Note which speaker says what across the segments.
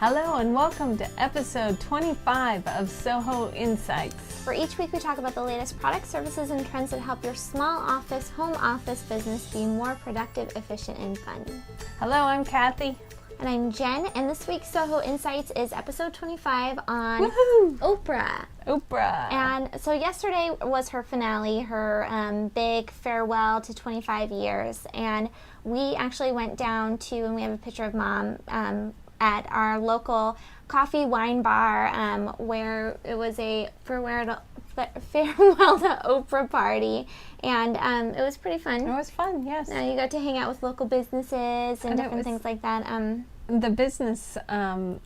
Speaker 1: Hello and welcome to episode 25 of SOHO Insights.
Speaker 2: For each week we talk about the latest products, services, and trends that help your small office, home office business be more productive, efficient, and fun.
Speaker 1: Hello, I'm Kathy.
Speaker 2: And I'm Jen, and this week's SOHO Insights is episode 25 on Oprah.
Speaker 1: Oprah.
Speaker 2: And so yesterday was her finale, her big farewell to 25 years. And we actually went down to, and we have a picture of Mom, at our local coffee wine bar where it was a farewell to Oprah party, and it was pretty fun.
Speaker 1: It was fun, yes.
Speaker 2: You got to hang out with local businesses and different things like that.
Speaker 1: The business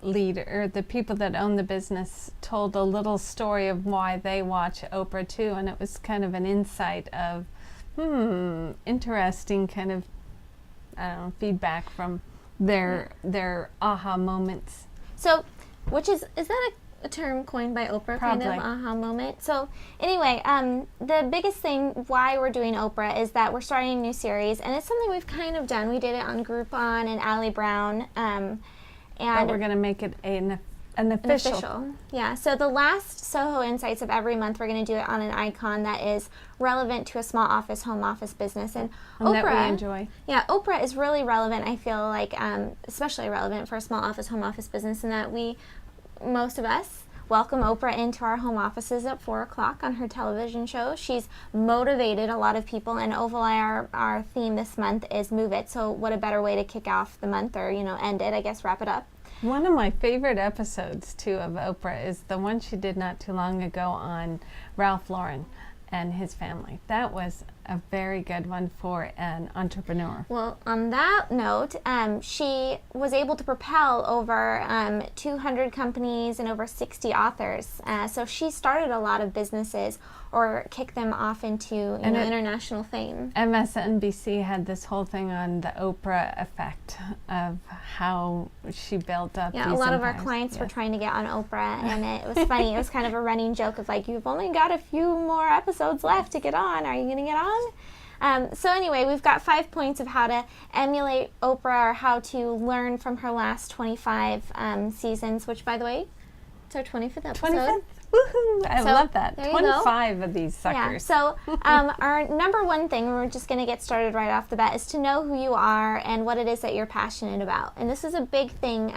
Speaker 1: leader, the people that own the business, told a little story of why they watch Oprah too, and it was kind of an insight of interesting kind of feedback from their aha moments.
Speaker 2: So, is that a term coined by Oprah?
Speaker 1: Probably.
Speaker 2: Kind of aha moment. So anyway, the biggest thing why we're doing Oprah is that we're starting a new series, and it's something we've kind of done. We did it on Groupon and Allie Brown, and
Speaker 1: but we're going to make it an official.
Speaker 2: Yeah. So the last SOHO Insights of every month, we're going to do it on an icon that is relevant to a small office, home office business, and Oprah,
Speaker 1: that we enjoy.
Speaker 2: Yeah, Oprah is really relevant. I feel like, especially relevant for a small office, home office business, in that most of us welcome Oprah into our home offices at 4 o'clock on her television show. She's motivated a lot of people, and Ovaleye, our theme this month is Move It. So what a better way to kick off the month, or end it, I guess, wrap it up.
Speaker 1: One of my favorite episodes, too, of Oprah is the one she did not too long ago on Ralph Lauren and his family. That was a very good one for an entrepreneur.
Speaker 2: Well, on that note, she was able to propel over 200 companies and over 60 authors. So she started a lot of businesses or kicked them off into international fame.
Speaker 1: MSNBC had this whole thing on the Oprah effect of how she built up these
Speaker 2: a lot
Speaker 1: empires.
Speaker 2: of our clients were trying to get on Oprah, and it was funny. It was kind of a running joke of like, you've only got a few more episodes left to get on. Are you going to get on? So anyway, we've got 5 points of how to emulate Oprah, or how to learn from her last 25 seasons, which, by the way, it's our 25th episode.
Speaker 1: 25th? Woohoo! I love that. 25 of these suckers.
Speaker 2: Yeah. So our number one thing, we're just going to get started right off the bat, is to know who you are and what it is that you're passionate about. And this is a big thing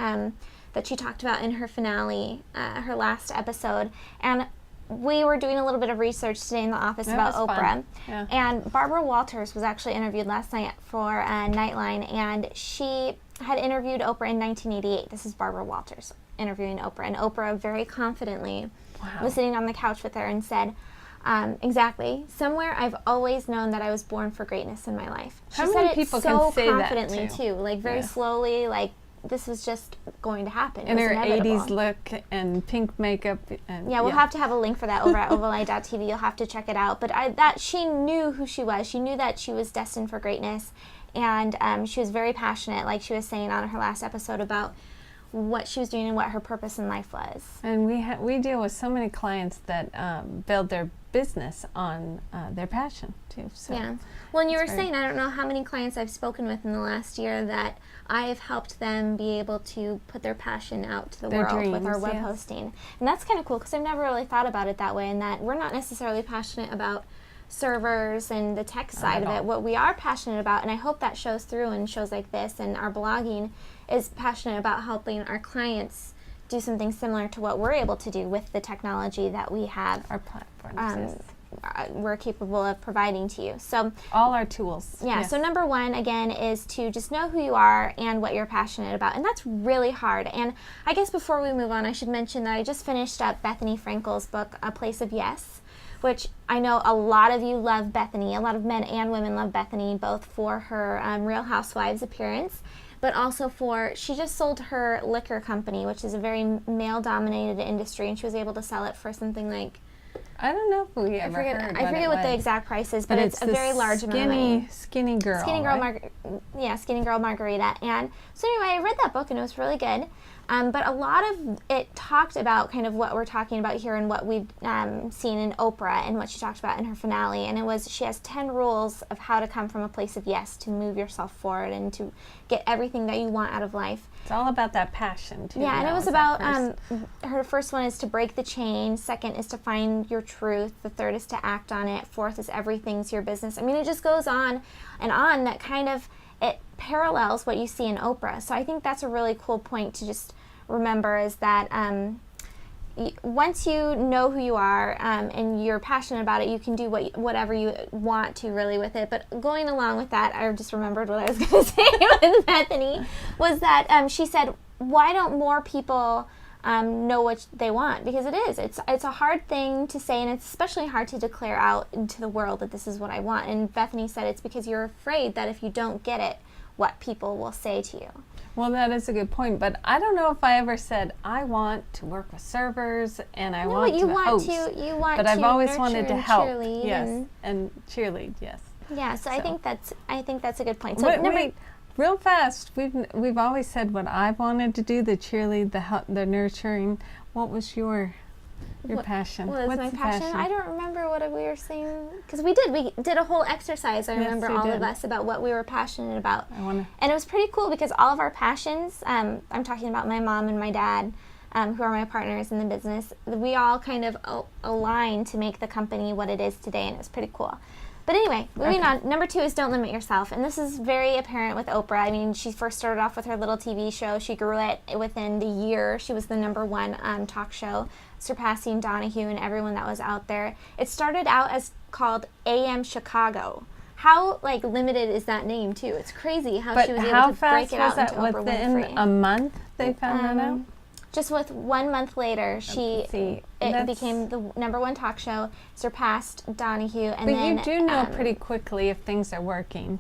Speaker 2: that she talked about in her finale, her last episode. And we were doing a little bit of research today in the office about Oprah.
Speaker 1: Yeah.
Speaker 2: And Barbara Walters was actually interviewed last night for Nightline, and she had interviewed Oprah in 1988. This is Barbara Walters interviewing Oprah, and Oprah very confidently was sitting on the couch with her and said, exactly, somewhere I've always known that I was born for greatness in my life. She
Speaker 1: How
Speaker 2: said
Speaker 1: many
Speaker 2: it
Speaker 1: people
Speaker 2: so
Speaker 1: can say
Speaker 2: confidently
Speaker 1: that
Speaker 2: too, like very slowly, like this was just going to happen.
Speaker 1: In her
Speaker 2: inevitable.
Speaker 1: 80s look and pink makeup. And
Speaker 2: we'll have to have a link for that over at ovaleye.tv. You'll have to check it out. But that she knew who she was. She knew that she was destined for greatness, and she was very passionate, like she was saying on her last episode, about what she was doing and what her purpose in life was.
Speaker 1: And we deal with so many clients that build their business on their passion too. So
Speaker 2: yeah. Well, and you were saying, I don't know how many clients I've spoken with in the last year that I have helped them be able to put their passion out to the world with our web hosting. And that's kind of cool, because I've never really thought about it that way, and that we're not necessarily passionate about servers and the tech side of it. What we are passionate about, and I hope that shows through in shows like this and our blogging, is passionate about helping our clients do something similar to what we're able to do with the technology that we have.
Speaker 1: Our platforms.
Speaker 2: We're capable of providing to you. So
Speaker 1: all our tools.
Speaker 2: Yeah.
Speaker 1: Yes.
Speaker 2: So number one, again, is to just know who you are and what you're passionate about. And that's really hard. And I guess before we move on, I should mention that I just finished up Bethany Frankel's book, A Place of Yes, which I know a lot of you love Bethany. A lot of men and women love Bethany, both for her Real Housewives appearance, but also she just sold her liquor company, which is a very male-dominated industry, and she was able to sell it for something like,
Speaker 1: I don't know if we ever heard.
Speaker 2: I forget what the exact price is, but it's a very large amount of money.
Speaker 1: Skinny girl.
Speaker 2: Skinny girl, Skinny Girl Margarita. And so anyway, I read that book, and it was really good. But a lot of it talked about kind of what we're talking about here and what we've seen in Oprah and what she talked about in her finale. And it was, she has 10 rules of how to come from a place of yes, to move yourself forward and to get everything that you want out of life.
Speaker 1: It's all about that passion, too.
Speaker 2: Yeah, and it was about, her first one is to break the chain. Second is to find your truth. The third is to act on it. Fourth is everything's your business. I mean, it just goes on and on. That kind of, it parallels what you see in Oprah. So I think that's a really cool point to just remember, is that once you know who you are and you're passionate about it, you can do whatever you want to really with it. But going along with that, I just remembered what I was going to say with Bethany, was that she said, why don't more people know what they want? Because it's a hard thing to say, and it's especially hard to declare out into the world that this is what I want. And Bethany said it's because you're afraid that if you don't get it, what people will say to you.
Speaker 1: Well, that is a good point, but I don't know if I ever said I want to work with servers and I want to host.
Speaker 2: You want
Speaker 1: but
Speaker 2: to
Speaker 1: I've always wanted
Speaker 2: nurture
Speaker 1: to
Speaker 2: and
Speaker 1: help.
Speaker 2: cheerlead.
Speaker 1: Yes, and cheerlead. Yes.
Speaker 2: Yeah, so I think that's a good point. So
Speaker 1: wait, real fast. We've always said what I wanted to do: the cheerlead, the nurturing. What was your passion?
Speaker 2: What was my passion? I don't remember what we were saying, because we did a whole exercise. I remember all of us about what we were passionate about, and it was pretty cool because all of our passions. I'm talking about my mom and my dad, who are my partners in the business. We all kind of aligned to make the company what it is today, and it was pretty cool. But anyway, moving on. Number 2 is don't limit yourself. And this is very apparent with Oprah. I mean, she first started off with her little TV show. She grew it within the year. She was the #1 talk show, surpassing Donahue and everyone that was out there. It started out as called AM Chicago. How limited is that name too? It's crazy how she was able to break it out into Oprah Winfrey.
Speaker 1: Within a month they found that out?
Speaker 2: Just with 1 month later, it became the #1 talk show, surpassed Donahue, and then.
Speaker 1: But you do know pretty quickly if things are working.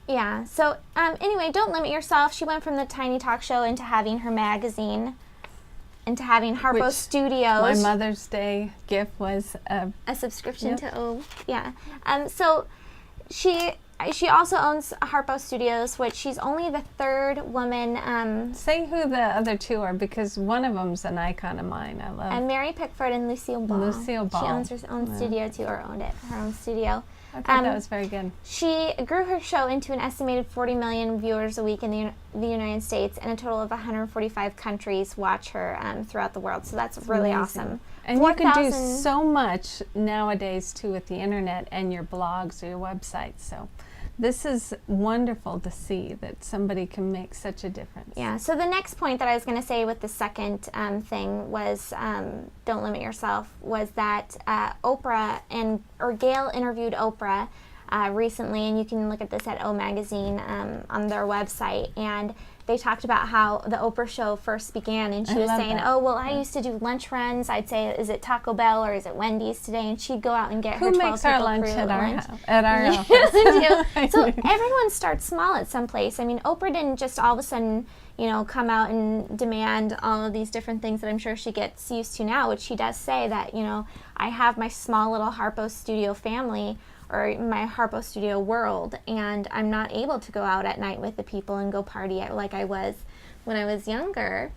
Speaker 2: Yeah. So anyway, don't limit yourself. She went from the tiny talk show into having her magazine, into having Harpo Studios.
Speaker 1: My Mother's Day gift was a
Speaker 2: subscription to yeah. So she also owns Harpo Studios, which she's only the 3rd woman.
Speaker 1: Say who the other 2 are, because one of them's an icon of mine. I love.
Speaker 2: And Mary Pickford and Lucille Ball.
Speaker 1: Lucille Ball.
Speaker 2: She owns her own studio too, or owned it, her own studio.
Speaker 1: I thought that was very good.
Speaker 2: She grew her show into an estimated 40 million viewers a week in the United States, and a total of 145 countries watch her throughout the world. So that's really awesome.
Speaker 1: And you can do so much nowadays too with the internet and your blogs or your websites. So this is wonderful to see that somebody can make such a difference.
Speaker 2: Yeah, so the next point that I was going to say with the second thing was don't limit yourself, was that Oprah or Gail interviewed Oprah recently, and you can look at this at O Magazine on their website, and they talked about how the Oprah show first began, and she was saying, I used to do lunch runs. I'd say, is it Taco Bell or is it Wendy's today? And she'd go out and get her 12
Speaker 1: makes our
Speaker 2: people
Speaker 1: lunch
Speaker 2: through
Speaker 1: at our office?
Speaker 2: So everyone starts small at some place. I mean, Oprah didn't just all of a sudden, come out and demand all of these different things that I'm sure she gets used to now, which she does say that, I have my small little Harpo Studio family, or my Harpo Studio world, and I'm not able to go out at night with the people and go party like I was when I was younger,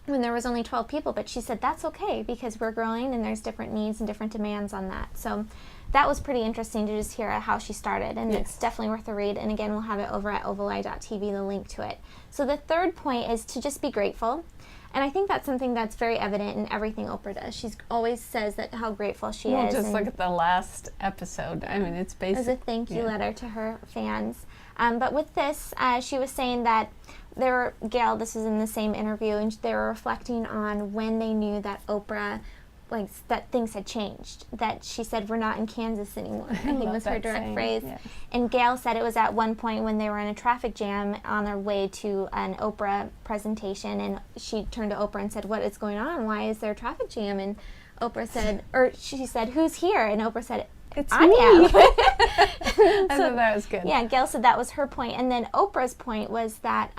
Speaker 2: when there was only 12 people. But she said that's okay because we're growing and there's different needs and different demands on that. So that was pretty interesting to just hear how she started, and it's definitely worth a read. And again, we'll have it over at ovaleye.tv, the link to it. So the third point is to just be grateful. And I think that's something that's very evident in everything Oprah does. She always says that how grateful she is.
Speaker 1: Just look at the last episode. I mean, it's basically
Speaker 2: as a thank you letter to her fans. But with this, she was saying that Gail, this was in the same interview, and they were reflecting on when they knew that Oprah, that things had changed. That she said, we're not in Kansas anymore. I think was her direct phrase. Yes. And Gail said it was at one point when they were in a traffic jam on their way to an Oprah presentation, and she turned to Oprah and said, what is going on? Why is there a traffic jam? And Oprah said, she said, who's here? And Oprah said,
Speaker 1: it's me. I
Speaker 2: thought
Speaker 1: that was good.
Speaker 2: Yeah, Gail said that was her point. And then Oprah's point was that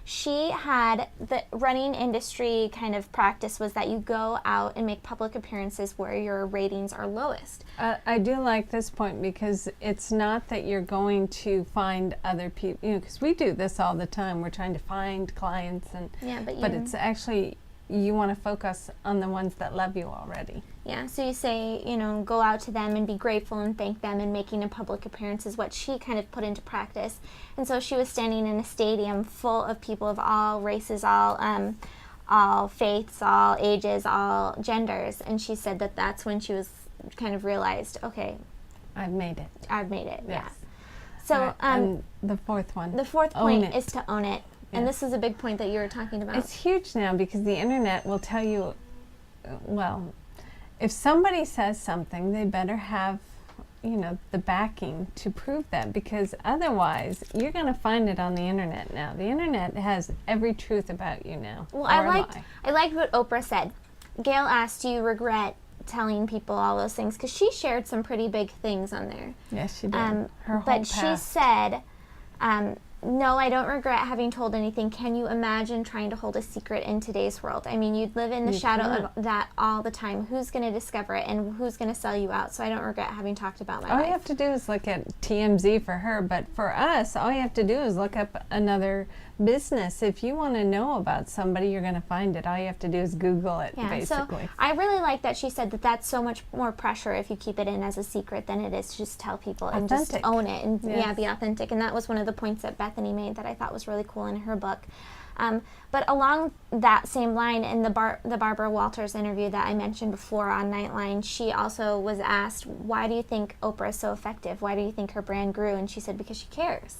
Speaker 2: she had the running industry kind of practice was that you go out and make public appearances where your ratings are lowest.
Speaker 1: I do like this point because it's not that you're going to find other people, you know, because we do this all the time. We're trying to find clients, and but it's actually, you want to focus on the ones that love you already.
Speaker 2: Yeah, so you say, you know, go out to them and be grateful and thank them, and making a public appearance is what she kind of put into practice. And so she was standing in a stadium full of people of all races, all faiths, all ages, all genders, and she said that that's when she was kind of realized, okay,
Speaker 1: I've made it.
Speaker 2: Yes. Yeah. So,
Speaker 1: right. And the fourth one.
Speaker 2: The fourth point is to own it. And this is a big point that you were talking about.
Speaker 1: It's huge now because the internet will tell you, well, if somebody says something, they better have, you know, the backing to prove that, because otherwise you're going to find it on the internet now. The internet has every truth about you now.
Speaker 2: Well, I liked what Oprah said. Gail asked, do you regret telling people all those things? Because she shared some pretty big things on there.
Speaker 1: Yes, she did. Her whole
Speaker 2: but
Speaker 1: past.
Speaker 2: She said, no, I don't regret having told anything. Can you imagine trying to hold a secret in today's world? I mean, you'd live in the shadow of that all the time. Who's going to discover it, and who's going to sell you out? So I don't regret having talked about my life.
Speaker 1: All you have to do is look at TMZ for her, but for us, all you have to do is look up another business. If you want to know about somebody, you're going to find it. All you have to do is Google it, basically.
Speaker 2: So I really like that she said that that's so much more pressure if you keep it in as a secret than it is to just tell people and just own it and be authentic. And that was one of the points that Bethany made that I thought was really cool in her book. But along that same line, in the Barbara Walters interview that I mentioned before on Nightline, she also was asked, why do you think Oprah is so effective? Why do you think her brand grew? And she said, because she cares.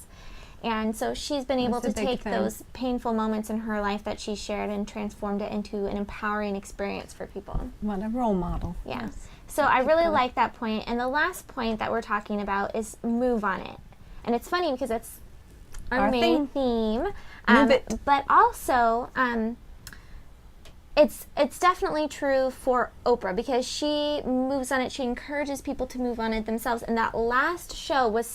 Speaker 2: And so she's been able to take those painful moments in her life that she shared and transformed it into an empowering experience for people.
Speaker 1: What a role model.
Speaker 2: Yeah. Yes. So I really like that point. And the last point that we're talking about is move on it. And it's funny because it's our main theme. But also, it's definitely true for Oprah because she moves on it. She encourages people to move on it themselves. And that last show was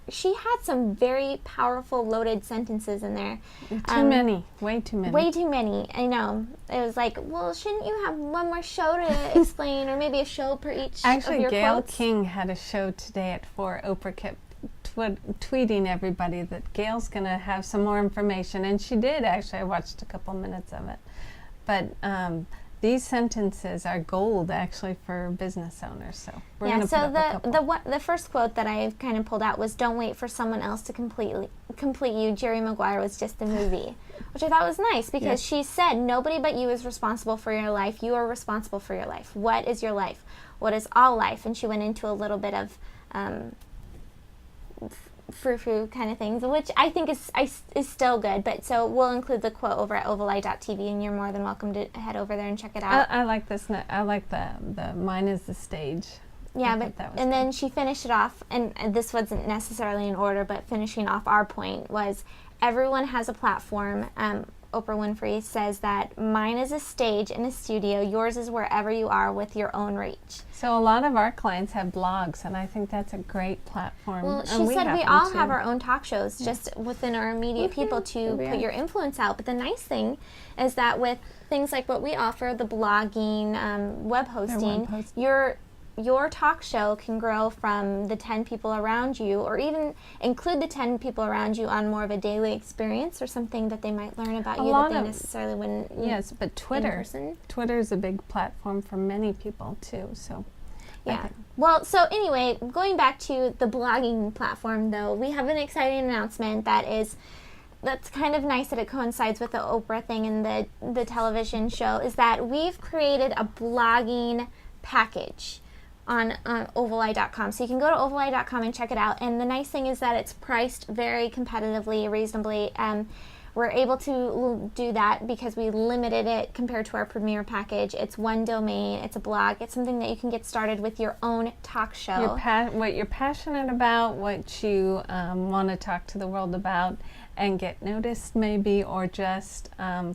Speaker 2: she had some very powerful, loaded sentences in there.
Speaker 1: Too many. Way too many.
Speaker 2: Way too many. I know. It was like, well, shouldn't you have one more show to explain, or maybe a show per each
Speaker 1: Actually,
Speaker 2: of your
Speaker 1: Gail
Speaker 2: quotes?
Speaker 1: King had a show today at 4. Oprah kept tweeting everybody that Gail's going to have some more information. And she did, actually. I watched a couple minutes of it. But these sentences are gold, actually, for business owners. So we're going to put up a couple.
Speaker 2: The first quote that I kind of pulled out was, "Don't wait for someone else to complete you. Jerry Maguire was just a movie," which I thought was nice because she said, "Nobody but you is responsible for your life. You are responsible for your life. What is your life? What is all life?" And she went into a little bit of frou-frou kind of things, which I think is still good. But so we'll include the quote over at Ovaleye.tv, and you're more than welcome to head over there and check it out.
Speaker 1: I like this. I like the mine is the stage.
Speaker 2: Yeah, and then she finished it off, and this wasn't necessarily in order, but finishing off our point was, everyone has a platform. Oprah Winfrey says that mine is a stage in a studio, yours is wherever you are with your own reach.
Speaker 1: So a lot of our clients have blogs, and I think that's a great platform.
Speaker 2: Well, she said we all have our own talk shows just within our immediate people to put your influence out. But the nice thing is that with things like what we offer, the blogging, web hosting, your talk show can grow from the 10 people around you, or even include the 10 people around you on more of a daily experience or something that they might learn about you that they necessarily wouldn't.
Speaker 1: Yes, but Twitter is a big platform for many people too. So
Speaker 2: yeah. Well, so anyway, going back to the blogging platform, though, we have an exciting announcement that's kind of nice that it coincides with the Oprah thing and the television show, is that we've created a blogging package on Ovaleye.com. So you can go to Ovaleye.com and check it out. And the nice thing is that it's priced very competitively, reasonably. We're able to do that because we limited it compared to our premier package. It's one domain, it's a blog, it's something that you can get started with your own talk show.
Speaker 1: What you're passionate about, what you want to talk to the world about, and get noticed maybe, or just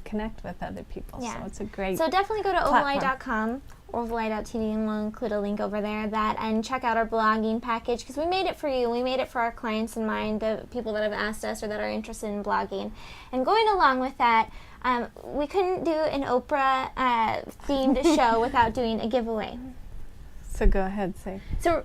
Speaker 1: connect with other people. Yeah. So it's a great
Speaker 2: So definitely go to Ovaleye.com Ovaleye.tv, and we'll include a link over there. And check out our blogging package, because we made it for you. We made it for our clients in mind, the people that have asked us or that are interested in blogging. And going along with that, we couldn't do an Oprah themed show without doing a giveaway.
Speaker 1: So go ahead, say.
Speaker 2: So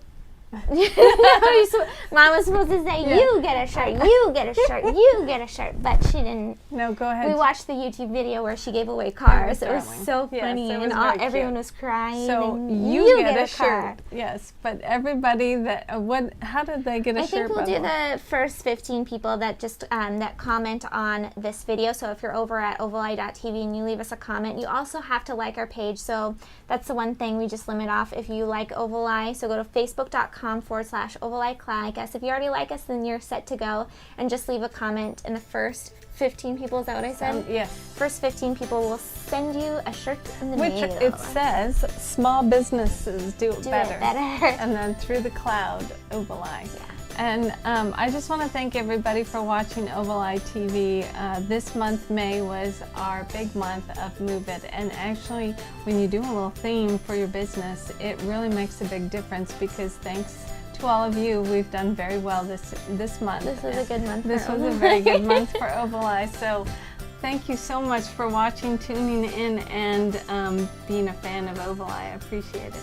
Speaker 2: Mom was supposed to say, you get a shirt, you get a shirt, you get a shirt, but she didn't.
Speaker 1: No, go ahead.
Speaker 2: We watched the YouTube video where she gave away cars. It was so funny,
Speaker 1: yes,
Speaker 2: and everyone was crying.
Speaker 1: So
Speaker 2: and
Speaker 1: you get a
Speaker 2: car.
Speaker 1: shirt. Yes, but everybody that how did they get a shirt?
Speaker 2: I think we'll do the first 15 people that just that comment on this video. So if you're over at Ovaleye.tv and you leave us a comment, you also have to like our page. So that's the one thing we just limit off if you like Ovaleye. So go to facebook.com/Ovaleye. I guess if you already like us, then you're set to go, and just leave a comment. And the first 15 people, is that what I said?
Speaker 1: Yes.
Speaker 2: First 15 people will send you a shirt in the mail.
Speaker 1: Which it says, small businesses do it better. And then through the cloud, Ovaleye.
Speaker 2: Yeah.
Speaker 1: And I just want to thank everybody for watching Ovaleye TV. This month, May, was our big month of Move It. And actually, when you do a little theme for your business, it really makes a big difference, because thanks to all of you, we've done very well this month.
Speaker 2: This was a good month.
Speaker 1: This was a very good month for Ovaleye. So thank you so much for watching, tuning in, and being a fan of Ovaleye. I appreciate it.